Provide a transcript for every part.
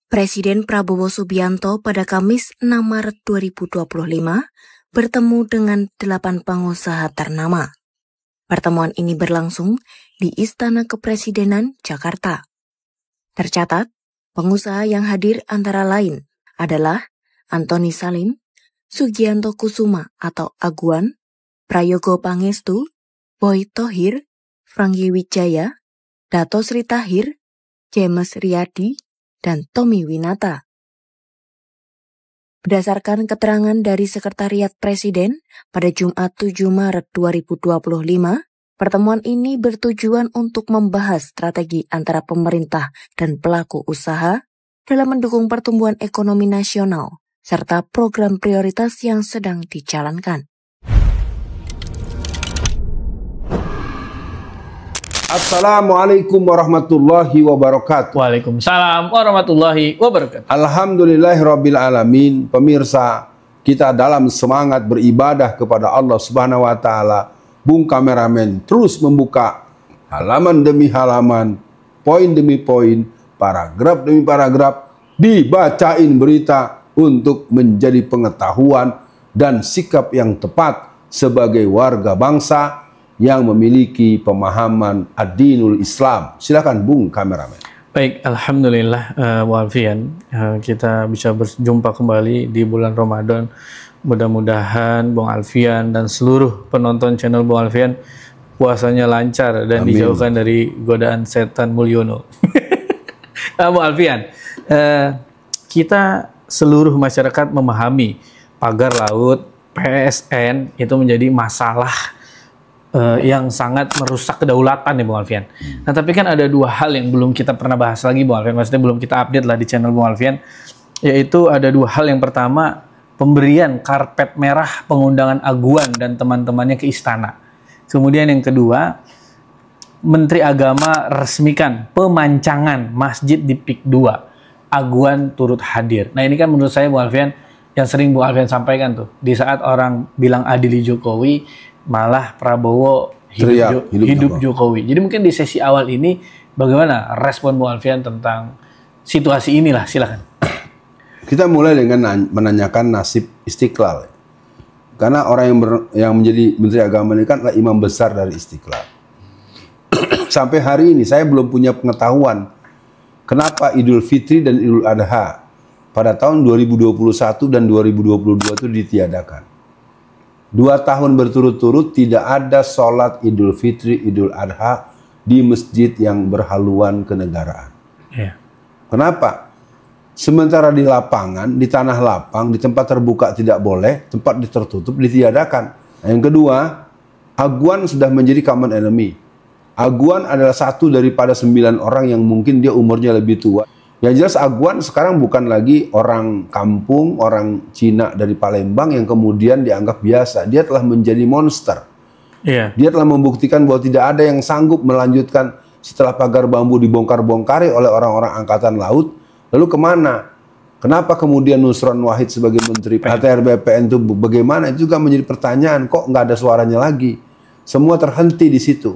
Presiden Prabowo Subianto pada Kamis 6 Maret 2025 bertemu dengan 8 pengusaha ternama. Pertemuan ini berlangsung di Istana Kepresidenan, Jakarta. Tercatat, pengusaha yang hadir antara lain adalah Antoni Salim, Sugianto Kusuma atau Aguan, Prayogo Pangestu, Boy Thohir, Franky Wijaya, Dato Sri Tahir, James Riyadi, dan Tommy Winata. Berdasarkan keterangan dari Sekretariat Presiden pada Jumat 7 Maret 2025, pertemuan ini bertujuan untuk membahas strategi antara pemerintah dan pelaku usaha dalam mendukung pertumbuhan ekonomi nasional serta program prioritas yang sedang dijalankan. Assalamualaikum warahmatullahi wabarakatuh. Waalaikumsalam warahmatullahi wabarakatuh. Alhamdulillahirabbil alamin. Pemirsa, kita dalam semangat beribadah kepada Allah Subhanahu wa taala, Bung kameramen terus membuka halaman demi halaman, poin demi poin, paragraf demi paragraf, dibacain berita untuk menjadi pengetahuan dan sikap yang tepat sebagai warga bangsa yang memiliki pemahaman ad-dinul Islam. Silakan Bung kameramen. Baik, alhamdulillah Bu Alfian, kita bisa berjumpa kembali di bulan Ramadan. Mudah-mudahan Bung Alfian dan seluruh penonton channel Bung Alfian puasanya lancar dan Amin. Dijauhkan dari godaan setan Mulyono. Bung Alfian, kita seluruh masyarakat memahami pagar laut PSN itu menjadi masalah yang sangat merusak kedaulatan ya Bung Alfian. Nah tapi kan ada dua hal yang belum kita pernah bahas lagi Bung Alfian, maksudnya belum kita update lah di channel Bung Alfian, yaitu ada dua hal. Yang pertama, pemberian karpet merah pengundangan Aguan dan teman-temannya ke istana. Kemudian yang kedua, Menteri Agama resmikan pemancangan masjid di PIK 2. Aguan turut hadir. Nah ini kan menurut saya Bung Alfian, yang sering Bung Alfian sampaikan tuh, di saat orang bilang adili Jokowi, malah Prabowo hidup Jokowi. Jadi mungkin di sesi awal ini bagaimana respon Bu Alfian tentang situasi inilah, silakan. Kita mulai dengan menanyakan nasib Istiqlal. Karena orang yang menjadi Menteri Agama ini kan adalah imam besar dari Istiqlal. Sampai hari ini saya belum punya pengetahuan kenapa Idul Fitri dan Idul Adha pada tahun 2021 dan 2022 itu ditiadakan. 2 tahun berturut-turut tidak ada sholat Idul Fitri, Idul Adha di masjid yang berhaluan kenegaraan. Yeah. Kenapa? Sementara di lapangan, di tanah lapang, di tempat terbuka tidak boleh, tempat tertutup ditiadakan. Nah, yang kedua, Aguan sudah menjadi common enemy. Aguan adalah satu daripada 9 orang yang mungkin dia umurnya lebih tua. Yang jelas Aguan sekarang bukan lagi orang kampung, orang Cina dari Palembang yang kemudian dianggap biasa. Dia telah menjadi monster. Yeah. Dia telah membuktikan bahwa tidak ada yang sanggup melanjutkan setelah pagar bambu dibongkar-bongkari oleh orang-orang Angkatan Laut. Lalu kemana? Kenapa kemudian Nusron Wahid sebagai Menteri ATR BPN itu bagaimana? Itu juga menjadi pertanyaan. Kok nggak ada suaranya lagi? Semua terhenti di situ.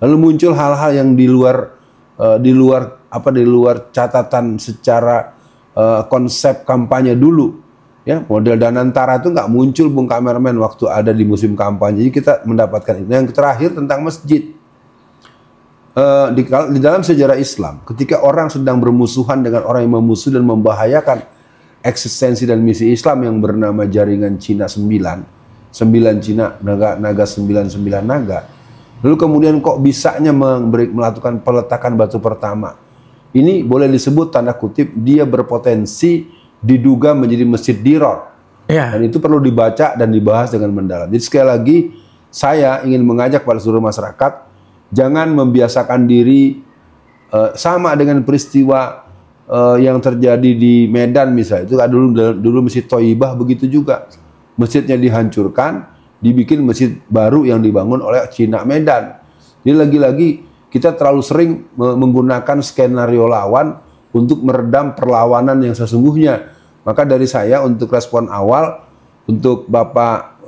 Lalu muncul hal-hal yang di luar catatan secara konsep kampanye dulu, ya. Model Danantara itu nggak muncul Bung kameramen waktu ada di musim kampanye. Jadi kita mendapatkan itu. Yang terakhir tentang masjid. Di dalam sejarah Islam, ketika orang sedang bermusuhan dengan orang yang memusuh dan membahayakan eksistensi dan misi Islam yang bernama Jaringan Cina 9 Cina, naga 99 naga. Lalu kemudian kok bisanya melakukan peletakan batu pertama? Ini boleh disebut tanda kutip dia berpotensi diduga menjadi masjid diror. Yeah. Dan itu perlu dibaca dan dibahas dengan mendalam. Jadi sekali lagi saya ingin mengajak pada seluruh masyarakat jangan membiasakan diri sama dengan peristiwa yang terjadi di Medan misalnya. Itu dulu Masjid Thayyibah begitu juga. Masjidnya dihancurkan, dibikin masjid baru yang dibangun oleh Cina Medan. Jadi lagi-lagi kita terlalu sering menggunakan skenario lawan untuk meredam perlawanan yang sesungguhnya. Maka dari saya untuk respon awal untuk Bapak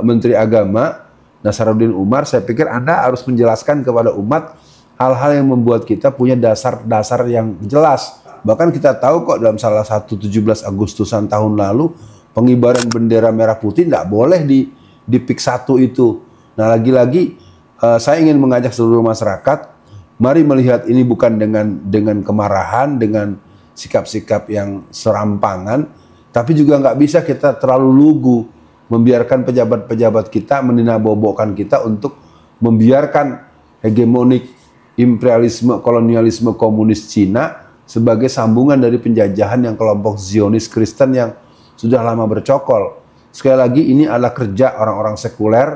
Menteri Agama Nasaruddin Umar, saya pikir Anda harus menjelaskan kepada umat hal-hal yang membuat kita punya dasar-dasar yang jelas. Bahkan kita tahu kok dalam salah satu 17 Agustusan tahun lalu, pengibaran bendera merah putih tidak boleh di PIK 1 itu. Nah, lagi-lagi saya ingin mengajak seluruh masyarakat, mari melihat ini bukan dengan kemarahan, dengan sikap-sikap yang serampangan, tapi juga nggak bisa kita terlalu lugu membiarkan pejabat-pejabat kita meninabobokan kita untuk membiarkan hegemonik imperialisme, kolonialisme komunis Cina sebagai sambungan dari penjajahan yang kelompok Zionis Kristen yang sudah lama bercokol. Sekali lagi, ini adalah kerja orang-orang sekuler,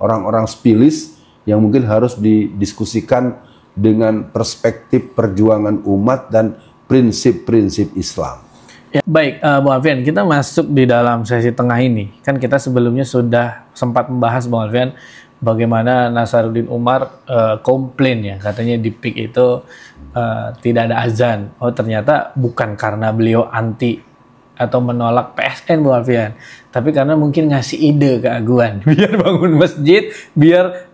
orang-orang spilis yang mungkin harus didiskusikan dengan perspektif perjuangan umat dan prinsip-prinsip Islam. Ya, baik, Bung Alfian, kita masuk di dalam sesi tengah ini. Kan kita sebelumnya sudah sempat membahas, Bung Alfian, bagaimana Nasaruddin Umar komplain ya, katanya di PIK itu tidak ada azan. Oh, ternyata bukan karena beliau anti atau menolak PSN, Bung Alfian, tapi karena mungkin ngasih ide ke Aguan biar bangun masjid, biar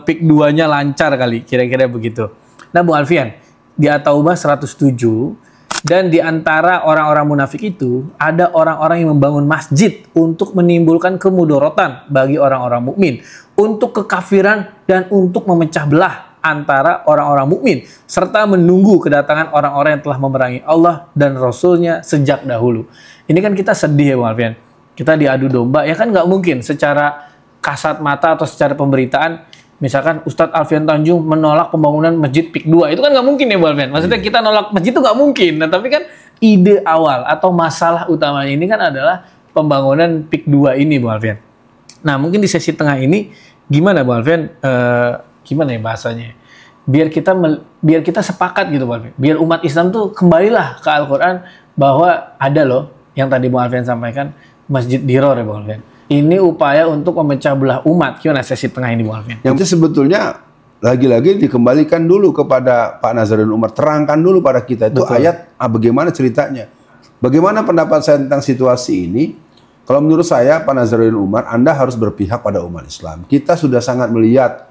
PIK 2-nya lancar kali, kira-kira begitu. Nah, Bung Alfian, di At-Taubah 107, dan di antara orang-orang munafik itu ada orang-orang yang membangun masjid untuk menimbulkan kemudorotan bagi orang-orang mukmin, untuk kekafiran dan untuk memecah belah antara orang-orang mukmin, serta menunggu kedatangan orang-orang yang telah memerangi Allah dan Rasulnya sejak dahulu. Ini kan kita sedih ya, Bung Alfian. Kita diadu domba, ya kan nggak mungkin secara kasat mata atau secara pemberitaan misalkan Ustadz Alfian Tanjung menolak pembangunan masjid PIK 2, itu kan nggak mungkin ya, Bu Alfian. Maksudnya kita nolak masjid itu nggak mungkin. Nah, tapi kan ide awal atau masalah utamanya ini kan adalah pembangunan PIK 2 ini, Bu Alfian. Nah, mungkin di sesi tengah ini gimana, Bu Alfian? Gimana ya bahasanya? Biar kita sepakat gitu, Bu Alfian. Biar umat Islam tuh kembalilah ke Al-Quran bahwa ada loh yang tadi Bu Alfian sampaikan, Masjid Diror ya, Bu Alfian. Ini upaya untuk memecah belah umat. Gimana sesi tengah ini, Bung Alfian? Yang itu sebetulnya lagi-lagi dikembalikan dulu kepada Pak Nazaruddin Umar. Terangkan dulu pada kita itu ayat bagaimana ceritanya. Bagaimana pendapat saya tentang situasi ini? Kalau menurut saya, Pak Nazaruddin Umar, Anda harus berpihak pada umat Islam. Kita sudah sangat melihat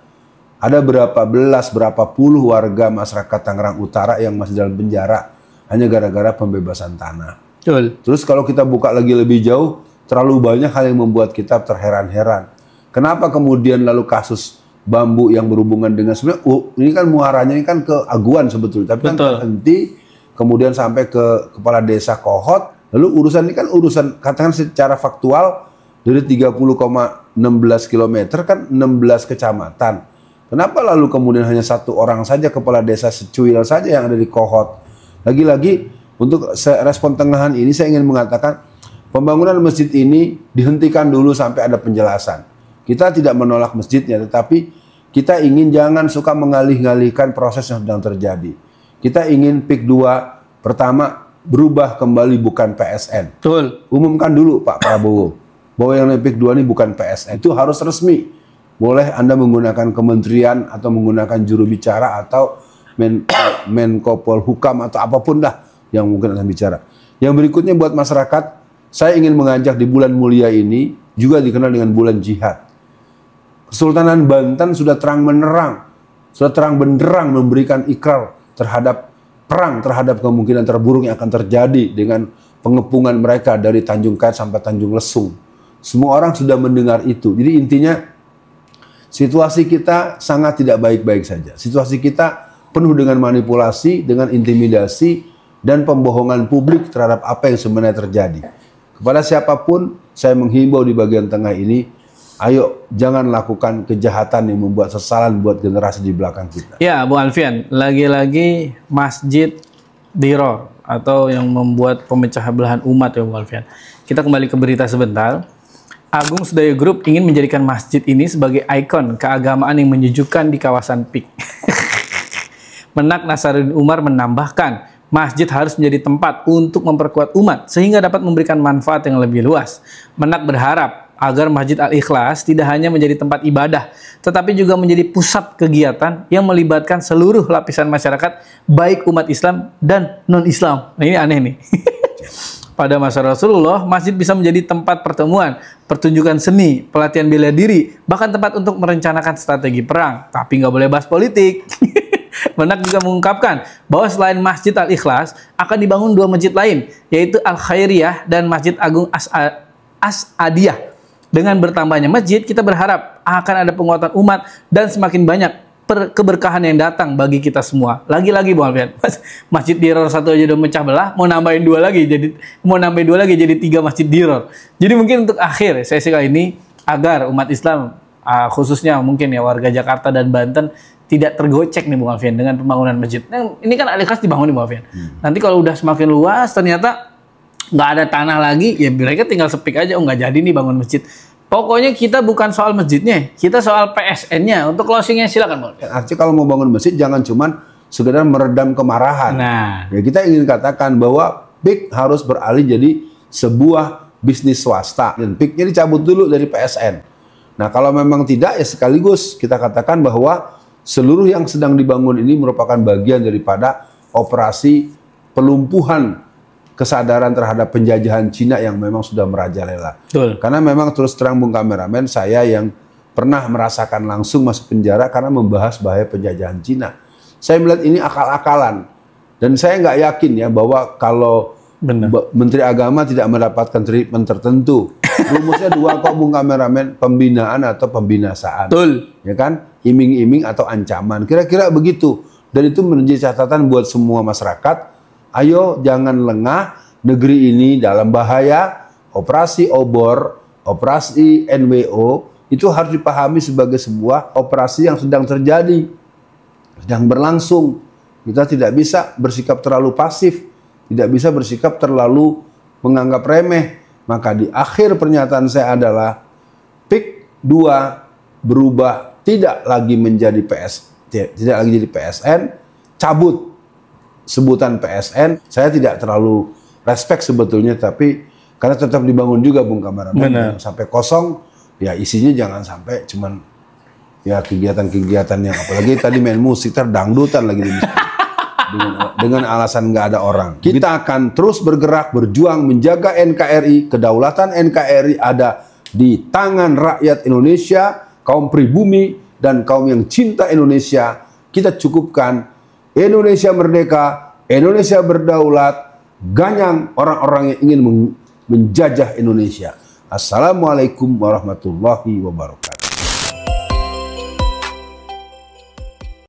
ada berapa puluh warga masyarakat Tangerang Utara yang masih dalam penjara hanya gara-gara pembebasan tanah. Betul. Terus kalau kita buka lagi lebih jauh, terlalu banyak hal yang membuat kita terheran-heran. Kenapa kemudian lalu kasus bambu yang berhubungan dengan sebenarnya ini kan muaranya ini kan ke Aguan sebetulnya, tapi kan terhenti kemudian sampai ke kepala desa Kohot. Lalu urusan ini kan urusan katakan secara faktual dari 30,16 km kan 16 kecamatan. Kenapa lalu kemudian hanya satu orang saja kepala desa Secuil saja yang ada di Kohot? Lagi-lagi untuk respon tengahan ini saya ingin mengatakan pembangunan masjid ini dihentikan dulu sampai ada penjelasan. Kita tidak menolak masjidnya, tetapi kita ingin jangan suka mengalih-alihkan proses yang sedang terjadi. Kita ingin PIK 2 pertama berubah kembali bukan PSN. Betul. Umumkan dulu Pak Prabowo bahwa yang PIK 2 ini bukan PSN. Itu harus resmi. Boleh Anda menggunakan kementerian atau menggunakan juru bicara atau Menko Polhukam atau apapun dah yang mungkin Anda bicara. Yang berikutnya buat masyarakat, saya ingin mengajak di bulan mulia ini juga dikenal dengan bulan jihad. Kesultanan Banten sudah terang menerang, sudah terang benderang memberikan ikrar terhadap perang terhadap kemungkinan terburuk yang akan terjadi dengan pengepungan mereka dari Tanjung Kait sampai Tanjung Lesung. Semua orang sudah mendengar itu. Jadi intinya situasi kita sangat tidak baik-baik saja. Situasi kita penuh dengan manipulasi, dengan intimidasi dan pembohongan publik terhadap apa yang sebenarnya terjadi. Kepada siapapun, saya menghimbau di bagian tengah ini, ayo jangan lakukan kejahatan yang membuat sesalan buat generasi di belakang kita. Ya, Bu Alfian, lagi-lagi Masjid Diror atau yang membuat pemecah belahan umat ya, Bu Alfian. Kita kembali ke berita sebentar. Agung Sedayo Group ingin menjadikan masjid ini sebagai ikon keagamaan yang menyejukkan di kawasan PIK. Menak Nasaruddin Umar menambahkan, masjid harus menjadi tempat untuk memperkuat umat sehingga dapat memberikan manfaat yang lebih luas. Menak berharap agar Masjid Al-Ikhlas tidak hanya menjadi tempat ibadah, tetapi juga menjadi pusat kegiatan yang melibatkan seluruh lapisan masyarakat, baik umat Islam dan non-Islam. Nah, ini aneh nih. Pada masa Rasulullah, masjid bisa menjadi tempat pertemuan, pertunjukan seni, pelatihan bela diri, bahkan tempat untuk merencanakan strategi perang. Tapi nggak boleh bahas politik. Menak juga mengungkapkan bahwa selain Masjid Al-Ikhlas akan dibangun 2 masjid lain, yaitu Al-Khairiyah dan Masjid Agung As-Adiyah. Dengan bertambahnya masjid, kita berharap akan ada penguatan umat dan semakin banyak keberkahan yang datang bagi kita semua. Lagi-lagi Bung Alfian, Masjid Diror 1 aja udah mecah belah, mau nambahin 2 lagi jadi 3 Masjid Diror. Jadi mungkin untuk akhir sesi kali ini, agar umat Islam khususnya mungkin ya warga Jakarta dan Banten tidak tergocek nih Bung Alfian dengan pembangunan masjid. Nah, ini kan Al-Ikhlas dibangun nih Bung Alfian. Nanti kalau udah semakin luas ternyata nggak ada tanah lagi, ya mereka tinggal sepik aja, oh nggak jadi nih bangun masjid. Pokoknya kita bukan soal masjidnya, kita soal PSN-nya. Untuk closingnya silakan Bung Alfian. Artinya kalau mau bangun masjid jangan cuman sekedar meredam kemarahan. Nah, ya kita ingin katakan bahwa PIK harus beralih jadi sebuah bisnis swasta dan PIK-nya dicabut dulu dari PSN. Nah, kalau memang tidak ya sekaligus kita katakan bahwa seluruh yang sedang dibangun ini merupakan bagian daripada operasi pelumpuhan kesadaran terhadap penjajahan Cina yang memang sudah merajalela. betul. Karena memang terus terang Bung Kameramen, saya yang pernah merasakan langsung masuk penjara karena membahas bahaya penjajahan Cina. Saya melihat ini akal-akalan. Dan saya nggak yakin ya bahwa kalau Menteri Agama tidak mendapatkan treatment tertentu. Rumusnya 2 kok Bung Kameramen, pembinaan atau pembinasaan. Betul. Ya kan? Iming-iming atau ancaman. Kira-kira begitu. Dan itu menjadi catatan buat semua masyarakat. Ayo jangan lengah, negeri ini dalam bahaya. Operasi Obor, operasi NWO itu harus dipahami sebagai sebuah operasi yang sedang terjadi, sedang berlangsung. Kita tidak bisa bersikap terlalu pasif, tidak bisa bersikap terlalu menganggap remeh. Maka di akhir pernyataan saya adalah PIK 2 berubah tidak lagi menjadi tidak lagi jadi PSN, cabut sebutan PSN. Saya tidak terlalu respect sebetulnya, tapi karena tetap dibangun juga Bung Kameramen, sampai kosong ya isinya jangan sampai cuman ya kegiatan-kegiatan yang apalagi tadi main musik terdangdutan lagi di dengan alasan nggak ada orang. Kita akan terus bergerak, berjuang menjaga NKRI. Kedaulatan NKRI ada di tangan rakyat Indonesia, kaum pribumi dan kaum yang cinta Indonesia. Kita cukupkan Indonesia merdeka, Indonesia berdaulat, ganyang orang-orang yang ingin menjajah Indonesia. Assalamualaikum warahmatullahi wabarakatuh.